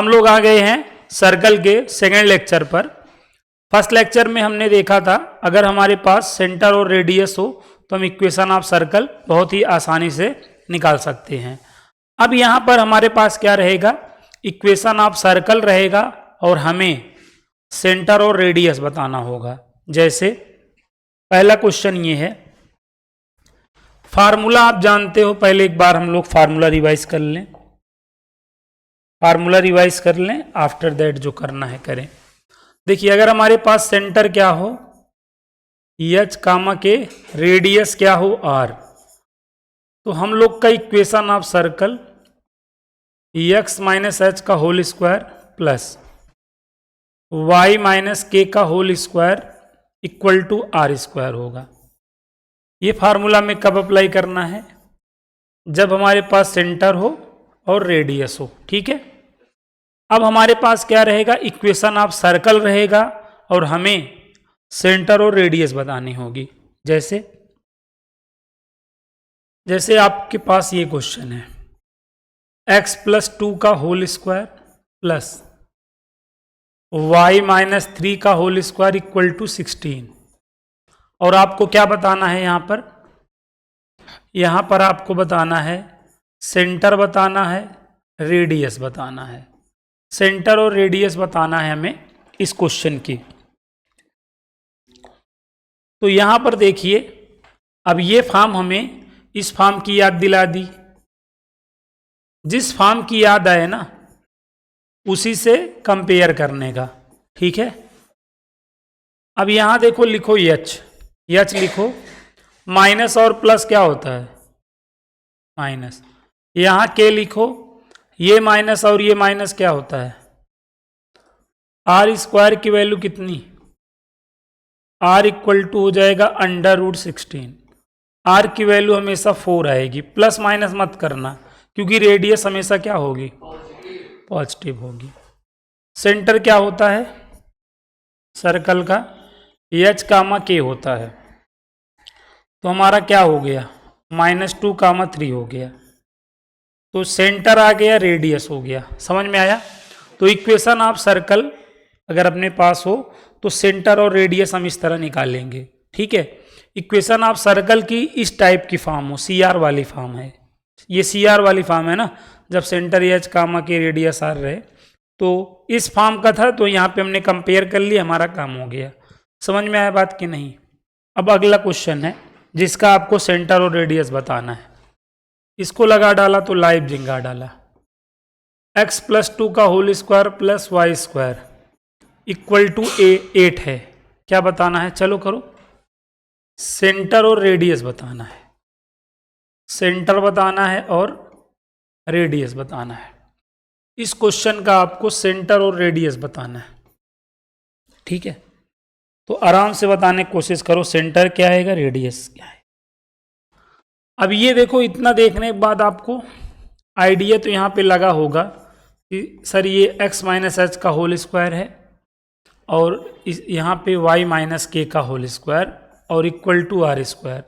हम लोग आ गए हैं सर्कल के सेकेंड लेक्चर पर। फर्स्ट लेक्चर में हमने देखा था अगर हमारे पास सेंटर और रेडियस हो तो हम इक्वेशन ऑफ सर्कल बहुत ही आसानी से निकाल सकते हैं। अब यहाँ पर हमारे पास क्या रहेगा, इक्वेशन ऑफ सर्कल रहेगा और हमें सेंटर और रेडियस बताना होगा। जैसे पहला क्वेश्चन ये है, फार्मूला आप जानते हो, पहले एक बार हम लोग फार्मूला रिवाइज कर लें। फार्मूला रिवाइज कर लें, आफ्टर दैट जो करना है करें। देखिए अगर हमारे पास सेंटर क्या हो एच कामा के, रेडियस क्या हो आर, तो हम लोग का equation of circle x minus h का whole square plus y minus k का whole square equal to r square होगा। ये फार्मूला में कब अप्लाई करना है, जब हमारे पास सेंटर हो और रेडियस हो। ठीक है, अब हमारे पास क्या रहेगा, इक्वेशन ऑफ सर्कल रहेगा और हमें सेंटर और रेडियस बतानी होगी। जैसे आपके पास ये क्वेश्चन है, x प्लस 2 का whole square plus y minus 3 का होल स्क्वायर इक्वल टू 16, और आपको क्या बताना है यहाँ पर आपको बताना है सेंटर बताना है, रेडियस बताना है। सेंटर और रेडियस बताना है हमें इस क्वेश्चन की। तो यहां पर देखिए, अब ये फॉर्म हमें इस फॉर्म की याद दिला दी। जिस फॉर्म की याद आए ना उसी से कंपेयर करने का। ठीक है, अब यहां देखो, लिखो एच लिखो, माइनस और प्लस क्या होता है माइनस, यहां के लिखो, ये माइनस और ये माइनस क्या होता है, आर स्क्वायर की वैल्यू कितनी, आर इक्वल टू हो जाएगा अंडर रूट 16। आर की वैल्यू हमेशा 4 आएगी, प्लस माइनस मत करना क्योंकि रेडियस हमेशा क्या होगी, पॉजिटिव होगी। सेंटर क्या होता है सर्कल का, एच कामा के होता है, तो हमारा क्या हो गया -2 कामा 3 हो गया, तो सेंटर आ गया, रेडियस हो गया। समझ में आया। तो इक्वेशन ऑफ सर्कल अगर अपने पास हो तो सेंटर और रेडियस हम इस तरह निकालेंगे। ठीक है, इक्वेशन ऑफ सर्कल की इस टाइप की फॉर्म हो, सीआर वाली फॉर्म है, ये सीआर वाली फॉर्म है ना, जब सेंटर एच कामा के रेडियस आर रहे, तो इस फॉर्म का था, तो यहाँ पे हमने कंपेयर कर लिया, हमारा काम हो गया। समझ में आया बात कि नहीं। अब अगला क्वेश्चन है जिसका आपको सेंटर और रेडियस बताना है। इसको लगा डाला तो लाइव जिंगा डाला, x प्लस 2 का whole square plus y square equal to 8 है। क्या बताना है, चलो करो। सेंटर और रेडियस बताना है, सेंटर बताना है और रेडियस बताना है। इस क्वेश्चन का आपको सेंटर और रेडियस बताना है। ठीक है, तो आराम से बताने की कोशिश करो, सेंटर क्या है, रेडियस क्या है। अब ये देखो, इतना देखने के बाद आपको आइडिया तो यहाँ पे लगा होगा कि सर ये x माइनस एच का होल स्क्वायर है और इस यहाँ पे y माइनस के का होल स्क्वायर और इक्वल टू आर स्क्वायर।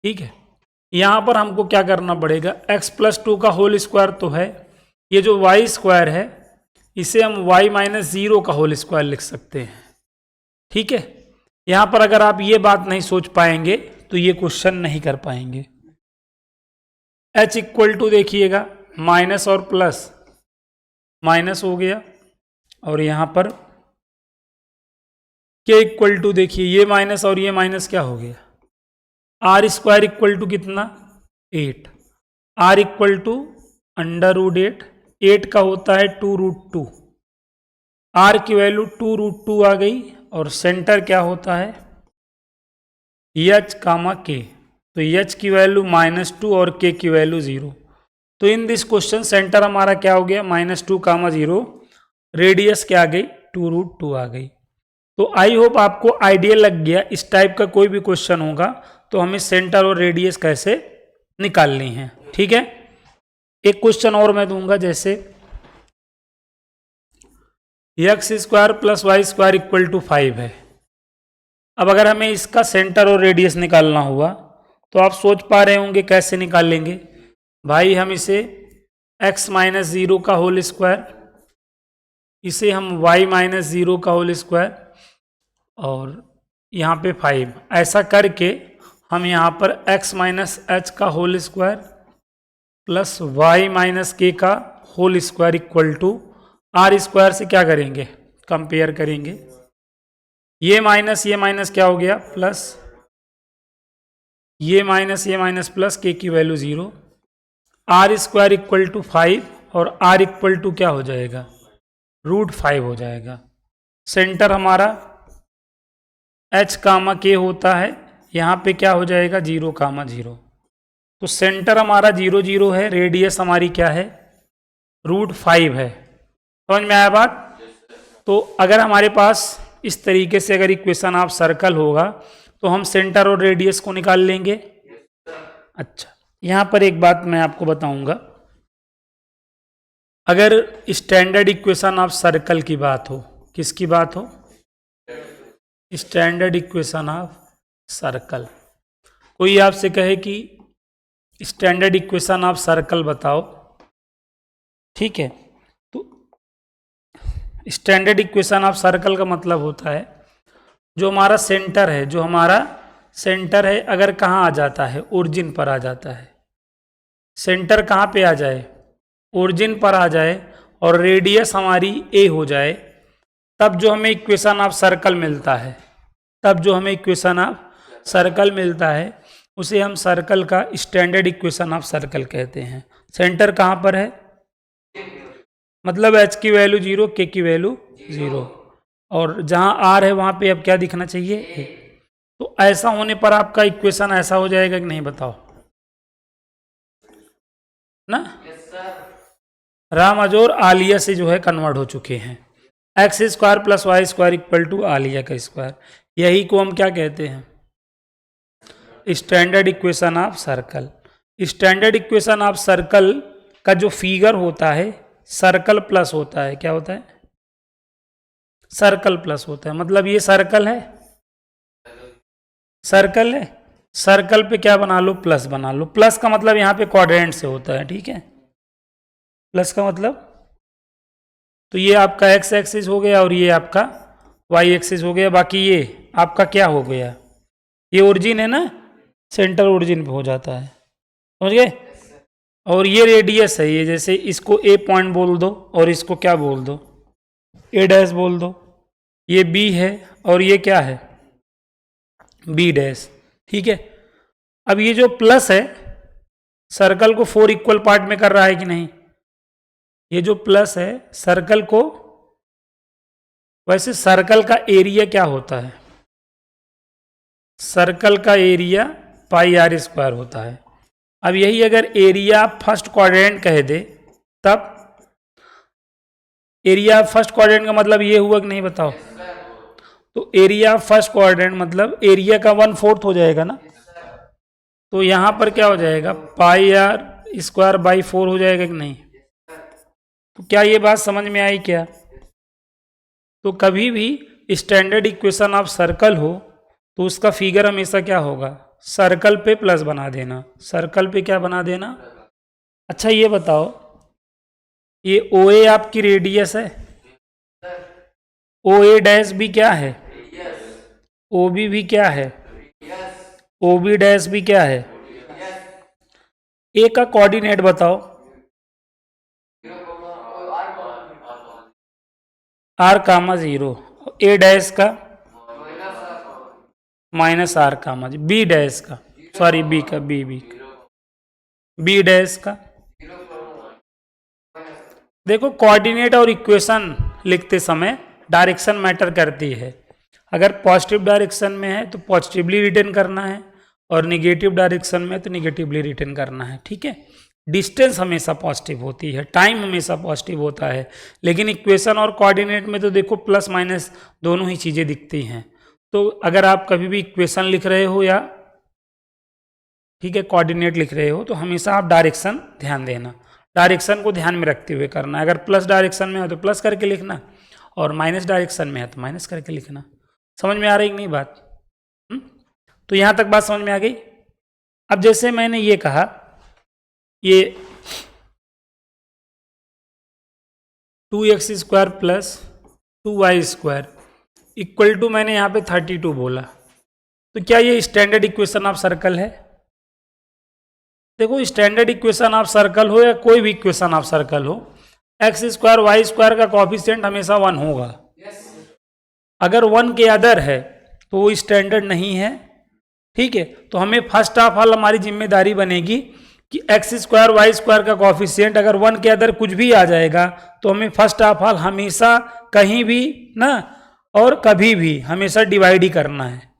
ठीक है, यहाँ पर हमको क्या करना पड़ेगा, x प्लस 2 का होल स्क्वायर तो है, ये जो y स्क्वायर है इसे हम y माइनस 0 का होल स्क्वायर लिख सकते हैं। ठीक है, यहाँ पर अगर आप ये बात नहीं सोच पाएंगे तो ये क्वेश्चन नहीं कर पाएंगे। h इक्वल टू देखिएगा, माइनस और प्लस माइनस हो गया, और यहाँ पर k इक्वल टू देखिए, ये माइनस और ये माइनस क्या हो गया, आर स्क्वायर इक्वल टू कितना 8, r equal to under root 8 का होता है 2√2, आर की वैल्यू 2√2 आ गई, और सेंटर क्या होता है एच कामा के, तो एच की वैल्यू -2 और के की वैल्यू 0। तो इन दिस क्वेश्चन सेंटर हमारा क्या हो गया -2 कामा 0, रेडियस क्या आ गई 2√2 आ गई। तो आई होप आपको आइडिया लग गया। इस टाइप का कोई भी क्वेश्चन होगा तो हमें सेंटर और रेडियस कैसे निकालनी है। ठीक है, एक क्वेश्चन और मैं दूंगा, जैसे x square plus y square equal to 5 है। अब अगर हमें इसका सेंटर और रेडियस निकालना हुआ तो आप सोच पा रहे होंगे कैसे निकालेंगे। भाई हम इसे x माइनस 0 का होल स्क्वायर इसे हम y माइनस 0 का होल स्क्वायर और यहाँ पे 5, ऐसा करके हम यहाँ पर x माइनस एच का whole square plus y minus k का whole square equal to r square से क्या करेंगे, कंपेयर करेंगे। ये माइनस क्या हो गया, प्लस ये माइनस प्लस के की value 0, r square equal to 5 और आर इक्वल टू क्या हो जाएगा, √5 हो जाएगा। सेंटर हमारा h कामा के होता है, यहाँ पे क्या हो जाएगा 0 कामा 0। तो सेंटर हमारा 0 0 है, रेडियस हमारी क्या है √5 है। समझ में आया बात? तो अगर हमारे पास इस तरीके से अगर इक्वेशन ऑफ सर्कल होगा तो हम सेंटर और रेडियस को निकाल लेंगे। अच्छा, यहाँ पर एक बात मैं आपको बताऊंगा, अगर स्टैंडर्ड इक्वेशन ऑफ सर्कल की बात हो, किसकी बात हो, स्टैंडर्ड इक्वेशन ऑफ सर्कल, कोई आपसे कहे कि स्टैंडर्ड इक्वेशन ऑफ सर्कल बताओ, ठीक है, तो स्टैंडर्ड इक्वेशन ऑफ सर्कल का मतलब होता है जो हमारा सेंटर है, जो हमारा सेंटर है अगर कहाँ आ जाता है, ओरिजिन पर आ जाता है। सेंटर कहाँ पे आ जाए, ओरिजिन पर आ जाए और रेडियस हमारी a हो जाए, तब जो हमें इक्वेशन ऑफ सर्कल मिलता है, तब जो हमें इक्वेशन ऑफ सर्कल मिलता है उसे हम सर्कल का स्टैंडर्ड इक्वेशन ऑफ सर्कल कहते हैं। सेंटर कहाँ पर है, मतलब h की वैल्यू 0, k की वैल्यू 0 और जहाँ r है वहाँ पे अब क्या दिखना चाहिए a। तो ऐसा होने पर आपका इक्वेशन ऐसा हो जाएगा कि नहीं, बताओ ना। राम अजोर आलिया से जो है कन्वर्ट हो चुके हैं। X square plus y square equal to आलिया का स्क्वायर, यही को हम क्या कहते हैं, standard equation of circle. Standard equation of circle का जो फिगर होता है सर्कल प्लस होता है, क्या होता है, सर्कल प्लस होता है। मतलब ये सर्कल है, सर्कल है, सर्कल पे क्या बना लो, प्लस बना लो। प्लस का मतलब यहाँ पे क्वाड्रेंट से होता है, ठीक है, प्लस का मतलब, तो ये आपका एक्स एक्सिस हो गया और ये आपका वाई एक्सिस हो गया। बाकी ये आपका क्या हो गया, ये ओरिजिन है ना, सेंटर ओरिजिन पे हो जाता है, समझ गए। और ये रेडियस है, ये जैसे इसको ए पॉइंट बोल दो और इसको क्या बोल दो, ए डैश बोल दो। ये बी है और ये क्या है, बी डैश, ठीक है। अब ये जो प्लस है सर्कल को 4 इक्वल पार्ट में कर रहा है कि नहीं, ये जो प्लस है सर्कल को, वैसे सर्कल का एरिया क्या होता है, सर्कल का एरिया पाई आर स्क्वायर होता है। अब यही अगर एरिया फर्स्ट क्वाड्रेंट कह दे, तब एरिया फर्स्ट क्वाड्रेंट का मतलब ये हुआ कि नहीं, बताओ। तो एरिया फर्स्ट क्वाड्रेंट मतलब एरिया का 1/4 हो जाएगा ना, तो यहां पर क्या हो जाएगा, पाई आर स्क्वायर बाई 4 हो जाएगा कि नहीं। तो क्या ये बात समझ में आई क्या। तो कभी भी स्टैंडर्ड इक्वेशन ऑफ सर्कल हो तो उसका फिगर हमेशा क्या होगा, सर्कल पे प्लस बना देना, सर्कल पे क्या बना देना। अच्छा ये बताओ, ये ओ ए आपकी रेडियस है, ओ ए डैश भी क्या है, ओ बी भी क्या है, ओ बी डैश भी क्या है। ए का कोऑर्डिनेट बताओ, आर कामा 0, ए डैश का minus r comma, b dash का, सॉरी बी का, बी डैश का। देखो कोऑर्डिनेट और इक्वेशन लिखते समय डायरेक्शन मैटर करती है। अगर पॉजिटिव डायरेक्शन में है तो पॉजिटिवली रिटर्न करना है और निगेटिव डायरेक्शन में तो निगेटिवली रिटर्न करना है, ठीक है। डिस्टेंस हमेशा पॉजिटिव होती है, टाइम हमेशा पॉजिटिव होता है, लेकिन इक्वेशन और कोऑर्डिनेट में तो देखो प्लस माइनस दोनों ही चीज़ें दिखती हैं। तो अगर आप कभी भी इक्वेशन लिख रहे हो या ठीक है कोऑर्डिनेट लिख रहे हो तो हमेशा आप डायरेक्शन ध्यान देना, डायरेक्शन को ध्यान में रखते हुए करना। अगर प्लस डायरेक्शन में है तो प्लस करके लिखना और माइनस डायरेक्शन में है तो माइनस करके लिखना। समझ में आ रही कि नहीं बात। तो यहाँ तक बात समझ में आ गई। अब जैसे मैंने ये कहा, ये 2x² plus 2y² equal to मैंने यहाँ पे 32 बोला। तो क्या ये स्टैंडर्ड इक्वेशन ऑफ सर्कल है? देखो स्टैंडर्ड इक्वेशन ऑफ सर्कल हो या कोई भी इक्वेशन ऑफ सर्कल हो, x² y² का कोफिशिएंट हमेशा 1 होगा। अगर 1 के अदर है तो वो स्टैंडर्ड नहीं है। ठीक है, तो हमें फर्स्ट ऑफ ऑल हमारी जिम्मेदारी बनेगी कि x² y² का कोफिशिएंट अगर 1 के अदर कुछ भी आ जाएगा तो हमें फर्स्ट ऑफ ऑल हमेशा कहीं भी ना और कभी भी हमेशा डिवाइड ही करना है।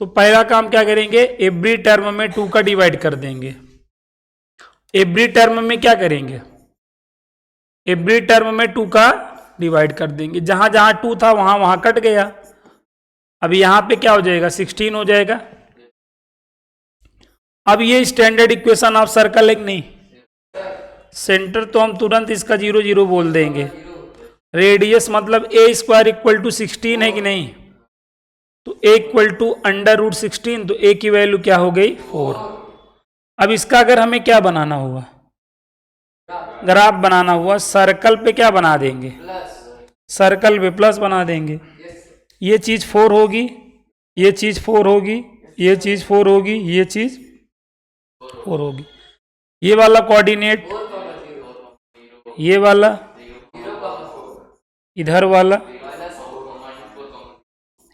तो पहला काम क्या करेंगे, एवरी टर्म में 2 का डिवाइड कर देंगे। एवरी टर्म में क्या करेंगे, एवरी टर्म में 2 का डिवाइड कर देंगे। जहां जहां 2 था वहां वहां कट गया। अब यहां पे क्या हो जाएगा, 16 हो जाएगा। अब ये स्टैंडर्ड इक्वेशन ऑफ सर्कल है कि नहीं? सेंटर तो हम तुरंत इसका 0 0 बोल देंगे। रेडियस मतलब a² इक्वल टू 16 है कि नहीं? तो a इक्वल टू √16, तो a की वैल्यू क्या हो गई 4। अब इसका अगर हमें क्या बनाना हुआ, ग्राफ बनाना हुआ, सर्कल पे क्या बना देंगे, सर्कल पे प्लस बना देंगे। ये चीज 4 होगी, ये चीज 4 होगी, ये चीज 4 होगी, ये चीज 4 होगी। ये वाला कोऑर्डिनेट, ये वाला, इधर वाला,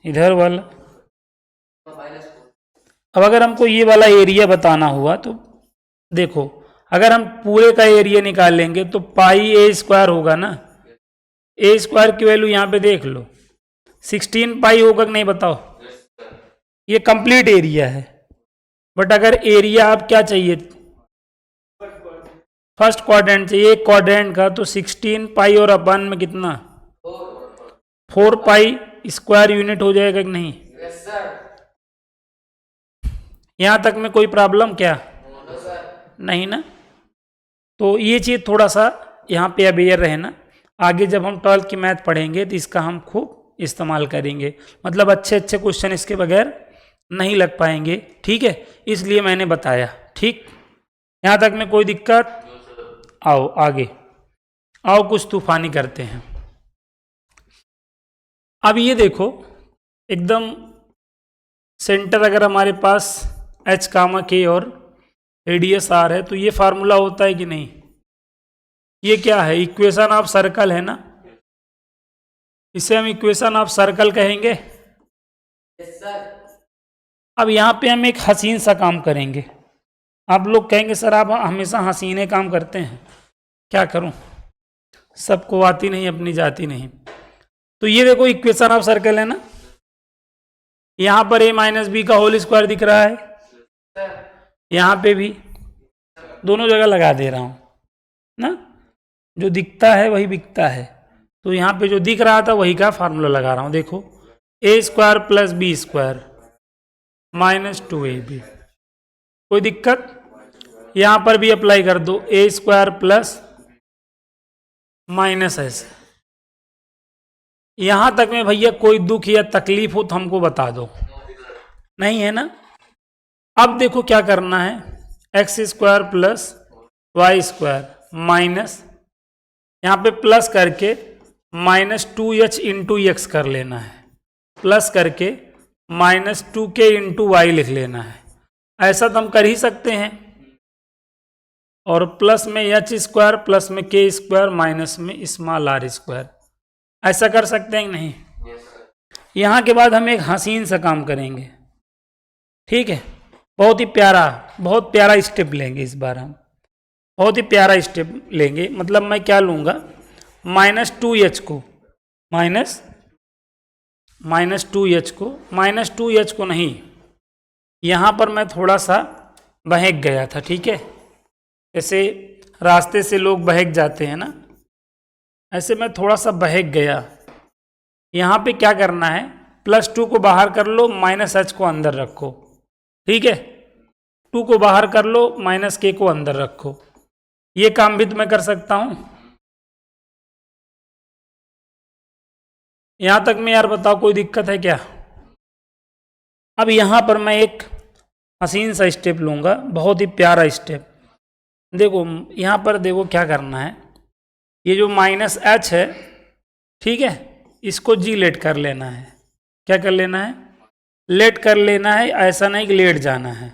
इधर वाला। अब अगर हमको ये वाला एरिया बताना हुआ तो देखो, अगर हम पूरे का एरिया निकालेंगे तो πa² होगा ना। a² की वैल्यू यहाँ पे देख लो, 16 पाई होगा कि नहीं बताओ? ये कंप्लीट एरिया है। बट अगर एरिया आप क्या चाहिए, फर्स्ट क्वाड्रेंट चाहिए, एक क्वाड्रेंट का, तो 16 पाई और अपन में कितना 4 पाई स्क्वायर यूनिट हो जाएगा कि नहीं? यहां तक में कोई प्रॉब्लम क्या नहीं ना? तो ये चीज थोड़ा सा यहाँ पे अवेयर रहे ना, आगे जब हम 12th की मैथ पढ़ेंगे तो इसका हम खूब इस्तेमाल करेंगे। मतलब अच्छे अच्छे क्वेश्चन इसके बगैर नहीं लग पाएंगे। ठीक है, इसलिए मैंने बताया। ठीक, यहाँ तक में कोई दिक्कत? आओ आगे, आओ कुछ तूफानी करते हैं। अब ये देखो, एकदम सेंटर अगर हमारे पास h, और रेडियस r है तो ये फार्मूला होता है कि नहीं? ये क्या है, इक्वेशन ऑफ सर्कल है ना। इसे हम इक्वेशन ऑफ सर्कल कहेंगे। Yes sir. अब यहाँ पे हम एक हसीन सा काम करेंगे। आप लोग कहेंगे सर आप हमेशा हसीने काम करते हैं, क्या करूं, सबको आती नहीं, अपनी जाती नहीं। तो ये देखो इक्वेशन ऑफ सर्कल है ना, यहाँ पर a - b का होल स्क्वायर दिख रहा है, यहाँ पे भी, दोनों जगह लगा दे रहा हूँ ना, जो दिखता है वही बिकता है। तो यहाँ पे जो दिख रहा था वही का फार्मूला लगा रहा हूँ। देखो a² + b² - 2ab। कोई दिक्कत? यहाँ पर भी अप्लाई कर दो, a² - -s। यहाँ तक में भैया कोई दुख या तकलीफ हो तो हमको बता दो, नहीं है ना? अब देखो क्या करना है, x² + y² माइनस, यहाँ पे प्लस करके -2h × x कर लेना है, प्लस करके -2k × y लिख लेना है। ऐसा तो हम कर ही सकते हैं, और प्लस में h² प्लस में k² माइनस में r², ऐसा कर सकते हैं कि नहीं? यहाँ के बाद हम एक हसीन सा काम करेंगे। ठीक है, बहुत ही प्यारा, बहुत प्यारा स्टेप लेंगे इस बार हम, बहुत ही प्यारा स्टेप लेंगे। मतलब मैं क्या लूँगा, -2h को -2h को नहीं, यहाँ पर मैं थोड़ा सा बहक गया था। ठीक है, ऐसे रास्ते से लोग बहक जाते हैं ना, ऐसे मैं थोड़ा सा बहक गया। यहाँ पे क्या करना है, +2 को बाहर कर लो, -h को अंदर रखो। ठीक है, 2 को बाहर कर लो, -k को अंदर रखो। ये काम भी तो मैं कर सकता हूँ। यहाँ तक में यार बताओ कोई दिक्कत है क्या? अब यहाँ पर मैं एक हसीन सा स्टेप लूँगा, बहुत ही प्यारा स्टेप। देखो यहाँ पर देखो क्या करना है, ये जो माइनस एच है, ठीक है, इसको जी लेट कर लेना है। क्या कर लेना है? लेट कर लेना है, ऐसा नहीं कि लेट जाना है।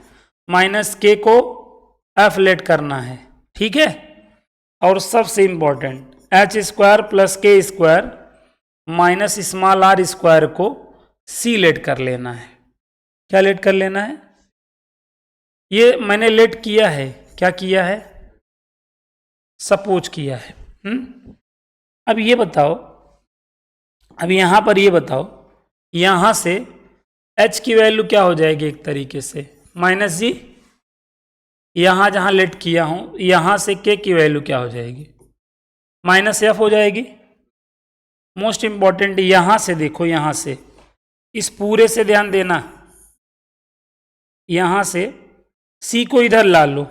माइनस के को एफ लेट करना है, ठीक है। और सबसे important h square plus k square minus small r square को सी लेट कर लेना है। क्या लेट कर लेना है? ये मैंने लेट किया है। क्या किया है? सपोज किया है। अब ये बताओ, अब यहां पर ये बताओ, यहां से h की वैल्यू क्या हो जाएगी? एक तरीके से माइनस जी। यहां जहां लेट किया हूं, यहां से k की वैल्यू क्या हो जाएगी? माइनस एफ हो जाएगी। मोस्ट इंपॉर्टेंट यहां से देखो, यहां से इस पूरे से ध्यान देना, यहां से c को इधर ला लो।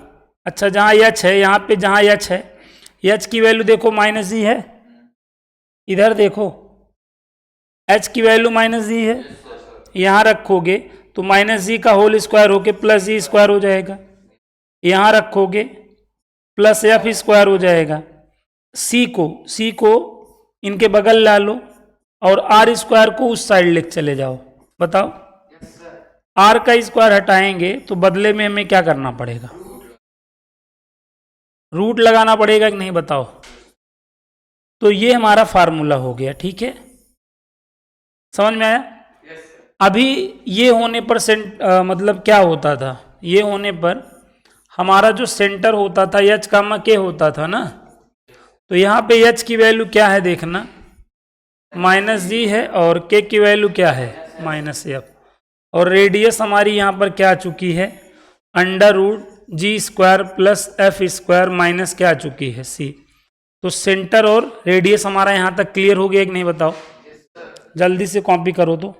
अच्छा, जहां h है, यहां पे जहां h है, h की वैल्यू देखो माइनस जी है। इधर देखो h की वैल्यू माइनस जी है। यहां रखोगे तो माइनस जी का होल स्क्वायर होके प्लस जी स्क्वायर हो जाएगा। यहां रखोगे प्लस एफ स्क्वायर हो जाएगा। c को इनके बगल ला लो और आर स्क्वायर को उस साइड लेके चले जाओ। बताओ, आर का स्क्वायर हटाएंगे तो बदले में हमें क्या करना पड़ेगा? रूट लगाना पड़ेगा कि नहीं? बताओ। तो ये हमारा फार्मूला हो गया, ठीक है, समझ में आया? अभी ये होने पर मतलब क्या होता था? ये होने पर हमारा जो सेंटर होता था एच कामा के होता था ना, तो यहाँ पे एच की वैल्यू क्या है देखना, माइनस जी है, और के की वैल्यू क्या है? Minus F. और रेडियस हमारी यहाँ पर क्या आ चुकी है? Under root g square plus f square minus क्या आ चुकी है? सी। तो सेंटर और रेडियस हमारा यहाँ तक क्लियर हो गया कि नहीं? बताओ, जल्दी से कॉपी करो तो।